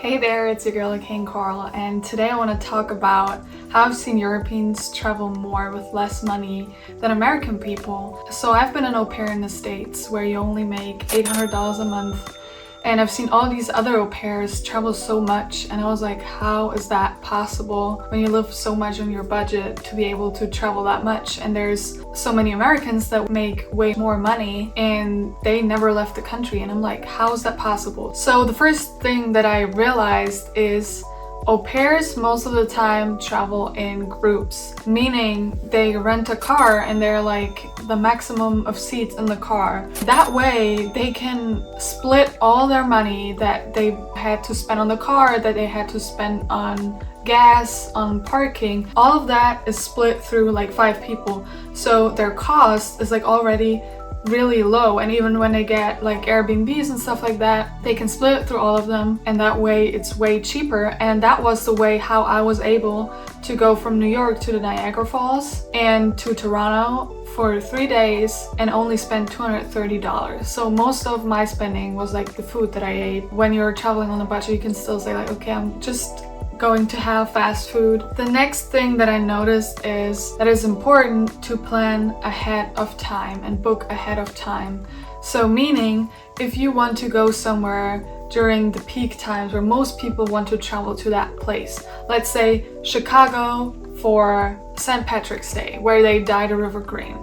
Hey there, it's your girl King Carl, and today I want to talk about how I've seen Europeans travel more with less money than American people. So I've been an au pair in the States where you only make $800 a month, and I've seen all these other au pairs travel so much, and I was like, how is that possible when you live so much on your budget to be able to travel that much? And there's so many Americans that make way more money and they never left the country, and I'm like, how is that possible? So the first thing that I realized is au pairs most of the time travel in groups, meaning they rent a car and they're like the maximum of seats in the car. That way they can split all their money that they had to spend on the car, that they had to spend on gas, on parking. All of that is split through like 5 people. So their cost is like already really low, and even when they get like Airbnbs and stuff like that, they can split it through all of them, and that way it's way cheaper. And that was the way how I was able to go from New York to the Niagara Falls and to Toronto for 3 days and only spend $230. So most of my spending was like the food that I ate. When you're traveling on a budget, you can still say like, okay, I'm just going to have fast food. The next thing that I noticed is that it's important to plan ahead of time and book ahead of time. So meaning, if you want to go somewhere during the peak times where most people want to travel to that place, let's say Chicago for St. Patrick's Day, where they dye the river green.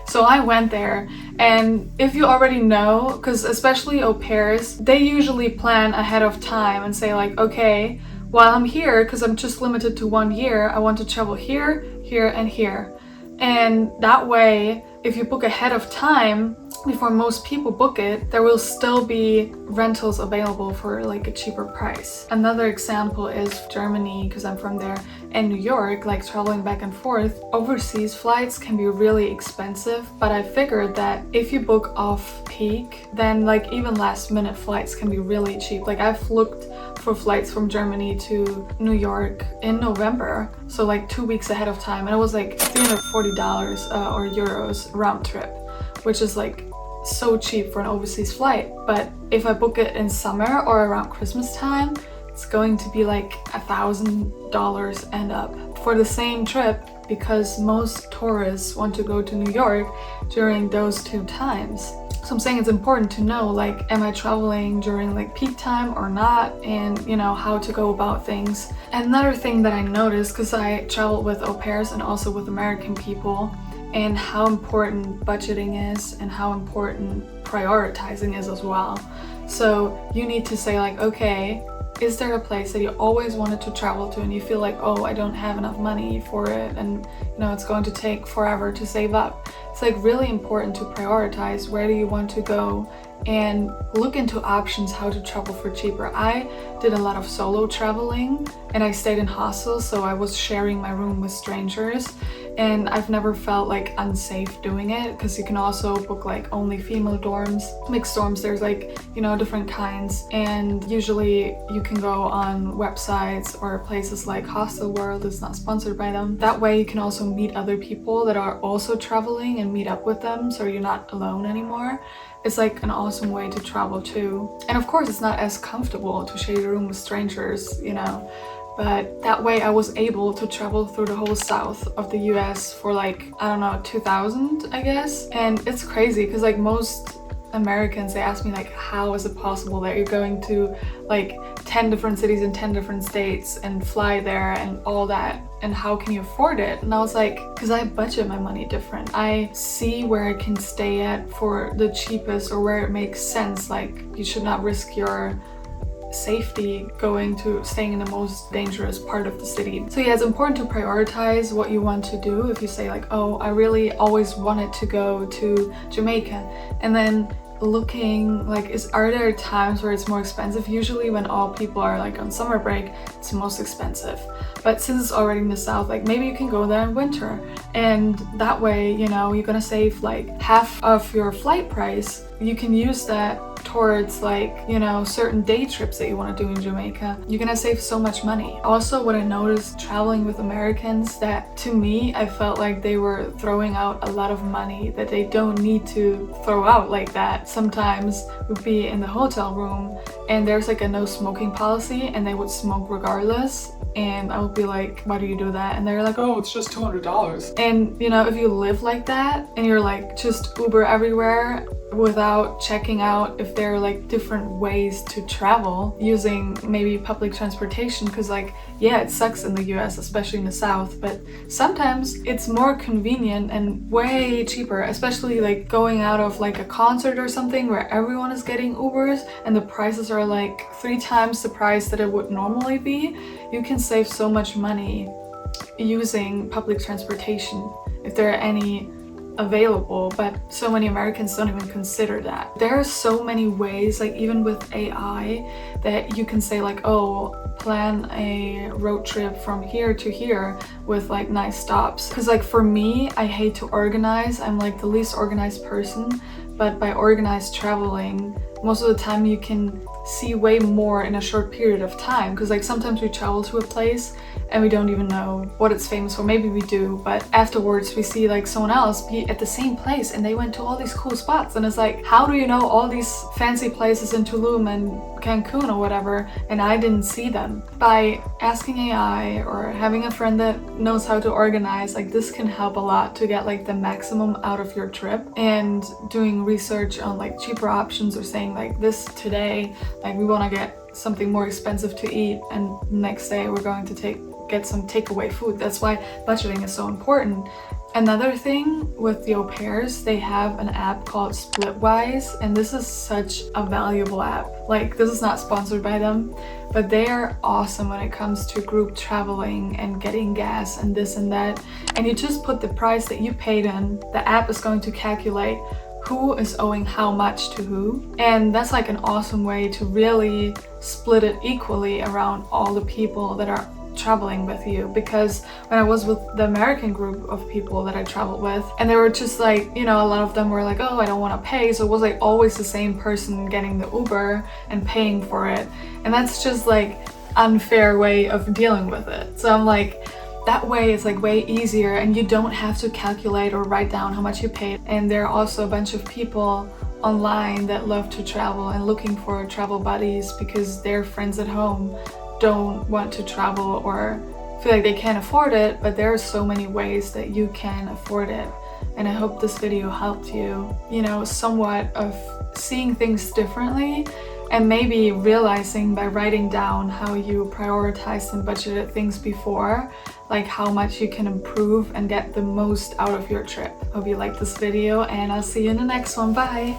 So I went there, and if you already know, because especially au pairs, they usually plan ahead of time and say like, okay, while I'm here, because I'm just limited to 1 year, I want to travel here, here, and here. And that way, if you book ahead of time, before most people book it, there will still be rentals available for like a cheaper price. Another example is Germany, because I'm from there, and New York, like traveling back and forth. Overseas flights can be really expensive, but I figured that if you book off peak, then like even last minute flights can be really cheap. Like I've looked for flights from Germany to New York in November, so like 2 weeks ahead of time, and it was like $340 or euros round trip, which is like so cheap for an overseas flight. But if I book it in summer or around Christmas time, it's going to be like $1,000 and up for the same trip, because most tourists want to go to New York during those 2 times. So I'm saying it's important to know, like, am I traveling during like peak time or not, and you know, how to go about things. Another thing that I noticed, because I traveled with au pairs and also with American people, and how important budgeting is and how important prioritizing is as well. So you need to say like, okay, is there a place that you always wanted to travel to and you feel like, oh, I don't have enough money for it, and you know, it's going to take forever to save up. It's like really important to prioritize where do you want to go and look into options how to travel for cheaper. I did a lot of solo traveling and I stayed in hostels, so I was sharing my room with strangers, and I've never felt like unsafe doing it, because you can also book like only female dorms, mixed dorms, there's like, you know, different kinds, and usually you can go on websites or places like Hostel World, it's not sponsored by them. That way you can also meet other people that are also traveling and meet up with them, so you're not alone anymore. It's like an awesome way to travel too. And of course it's not as comfortable to share your room with strangers, you know, but that way I was able to travel through the whole south of the US for like, I don't know, 2,000 I guess. And it's crazy because like most Americans, they ask me like, how is it possible that you're going to like 10 different cities in 10 different states and fly there and all that, and how can you afford it? And I was like, because I budget my money different. I see where I can stay at for the cheapest, or where it makes sense. Like, you should not risk your safety staying in the most dangerous part of the city. So yeah, it's important to prioritize what you want to do. If you say like, oh, I really always wanted to go to Jamaica, and then looking like, are there times where it's more expensive? Usually when all people are like on summer break, it's most expensive. But since it's already in the south, like maybe you can go there in winter, and that way, you know, you're gonna save like half of your flight price. You can use that towards like, you know, certain day trips that you want to do in Jamaica. You're gonna save so much money. Also, what I noticed traveling with Americans, that to me, I felt like they were throwing out a lot of money that they don't need to throw out like that. Sometimes would be in the hotel room and there's like a no smoking policy and they would smoke regardless. And I would be like, why do you do that? And they're like, oh, it's just $200. And you know, if you live like that and you're like just Uber everywhere without checking out if there are like different ways to travel using maybe public transportation, because like, yeah, it sucks in the US, especially in the South, but sometimes it's more convenient and way cheaper, especially like going out of like a concert or something where everyone is getting Ubers and the prices are like 3 times the price that it would normally be. You can save so much money using public transportation if there are any available, but so many Americans don't even consider that. There are so many ways, like even with AI, that you can say like, oh, plan a road trip from here to here with like nice stops. Because like for me, I hate to organize. I'm like the least organized person, but by organized traveling, most of the time you can see way more in a short period of time. Because like sometimes we travel to a place and we don't even know what it's famous for. Maybe we do, but afterwards we see like someone else be at the same place and they went to all these cool spots, and it's like, how do you know all these fancy places in Tulum and Cancun or whatever and I didn't see them? By asking AI or having a friend that knows how to organize, like this can help a lot to get like the maximum out of your trip. And doing research on like cheaper options, or saying like this today, like we want to get something more expensive to eat and next day we're going to get some takeaway food. That's why budgeting is so important. Another thing with the au pairs, they have an app called Splitwise, and this is such a valuable app. Like, this is not sponsored by them, but they are awesome when it comes to group traveling and getting gas and this and that. And you just put the price that you paid in, the app is going to calculate who is owing how much to who. And that's like an awesome way to really split it equally around all the people that are traveling with you. Because when I was with the American group of people that I traveled with, and they were just like, you know, a lot of them were like, oh, I don't want to pay, so it was like always the same person getting the Uber and paying for it, and that's just like unfair way of dealing with it. So I'm like, that way it's like way easier and you don't have to calculate or write down how much you paid. And there are also a bunch of people online that love to travel and looking for travel buddies because their friends at home don't want to travel or feel like they can't afford it, but there are so many ways that you can afford it. And I hope this video helped you, you know, somewhat of seeing things differently, and maybe realizing by writing down how you prioritized and budgeted things before, like how much you can improve and get the most out of your trip. Hope you liked this video, and I'll see you in the next one. Bye!